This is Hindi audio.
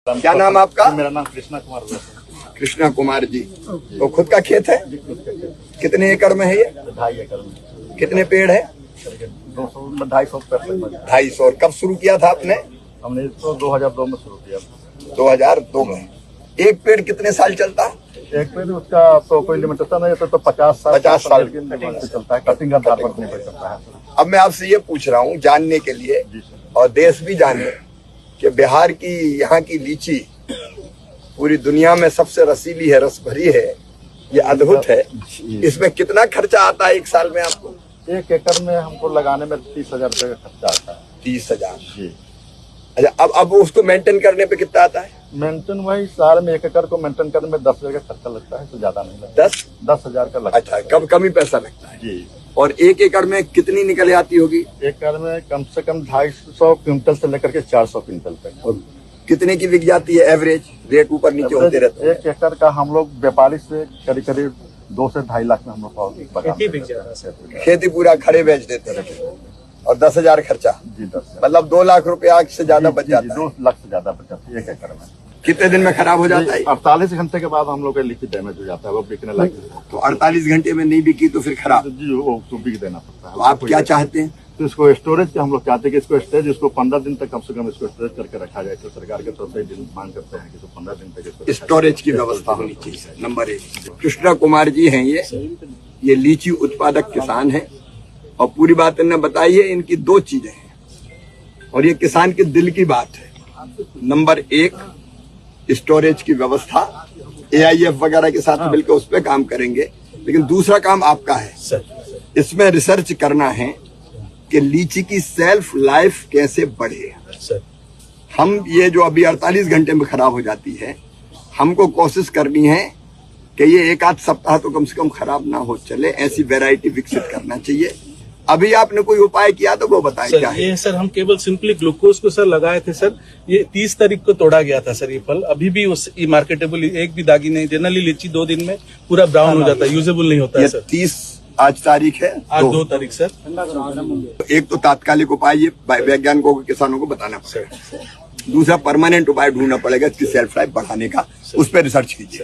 क्या नाम आपका? मेरा नाम कृष्णा कुमार है। कृष्णा कुमार जी। तो खुद का खेत है? कितने एकड़ में है ये? 2.5 एकड़ में। कितने पेड़ है? 200 250 पेड़ तक। 250। और कब शुरू किया था आपने? हमने इसको 2002 में शुरू किया। 2002 में। एक पेड़ कितने साल चलता है? एक पेड़ उसका तो कोई लिमिटेशन नहीं, तो 50 साल चलता है। कटिंग का आधार पर निर्भर करता है। अब मैं आपसे ये पूछ रहा हूँ जानने के लिए, और देश भी जाने कि बिहार की यहाँ की लीची पूरी दुनिया में सबसे रसीली है, रस भरी है, ये अद्भुत है। इसमें कितना खर्चा आता है एक साल में आपको? 1 एकड़ में हमको लगाने में 30,000 रुपये का खर्चा आता है। 30,000 जी। अच्छा, अब उसको मेंटेन करने पे कितना आता है? मेंटेन वही साल में 1 एकड़ को मेंटेन करने में 10,000 का खर्चा लगता है, तो ज्यादा नहीं लगता। 10,000 का लगता है। अच्छा, कम ही पैसा लगता है जी। और 1 एकड़ में कितनी निकल आती होगी? 1 एकड़ में कम से कम 250 क्विंटल से लेकर के 400 क्विंटल तक। और कितने की बिक जाती है एवरेज? रेट ऊपर नीचे होते रहते हैं। 1 एकड़ का हम लोग व्यापारी से करीब 2 से 2.5 लाख में हम लोग खेती पूरा खड़े बेच देते रहते और 10,000 खर्चा। जी 10। मतलब 2 लाख रुपया से ज्यादा बच जाता है। 2 लाख से ज्यादा बच जाती है 1 एकड़ में। कितने दिन में खराब हो जाता है? 48 घंटे के बाद हम लोग का लीची डैमेज हो जाता है, वो बिकने लगे। तो 48 घंटे में नहीं बिकी तो फिर खराब। जी, वो तो बिक देना पड़ता है। तो आप क्या चाहते हैं? तो इसको स्टोरेज के हम लोग चाहते हैं कि इसको स्टोरेज, इसको 15 दिन तक कम से कम इसको स्टोरेज करके रखा जाए। तो सरकार के तरफ से मांग करते हैं कि इसको 15 दिन तक इसको स्टोरेज की व्यवस्था होनी चाहिए। नंबर 1 कृष्णा कुमार जी हैं ये लीची उत्पादक किसान हैं और पूरी बात इन्होंने बताई है। इनकी 2 चीजें हैं और ये किसान के दिल की बात है। नंबर 1 स्टोरेज की व्यवस्था, AIF वगैरह के साथ मिलकर उस पर काम करेंगे। लेकिन दूसरा काम आपका है, इसमें रिसर्च करना है कि लीची की सेल्फ लाइफ कैसे बढ़े। हम ये जो अभी 48 घंटे में खराब हो जाती है, हमको कोशिश करनी है कि ये 1 आध सप्ताह तो कम से कम खराब ना हो चले, ऐसी वैरायटी विकसित करना चाहिए। अभी आपने कोई उपाय किया तो वो बताएं क्या है? ये सर हम केवल सिंपली ग्लूकोज को सर लगाए थे सर। ये 30 तारीख को तोड़ा गया था सर। ये फल अभी भी उस मार्केटेबल, एक भी दागी नहीं। जनरली लीची 2 दिन में पूरा ब्राउन हो जाता है, यूजेबल नहीं होता है सर। 30 आज तारीख है, आज 2 तारीख सर। एक तो तात्कालिक उपाय ये वैज्ञानिकों को, किसानों को बताना पड़ेगा। दूसरा परमानेंट उपाय ढूंढना पड़ेगा इसकी सेल्फ लाइफ बढ़ाने का, उस पर रिसर्च कीजिए।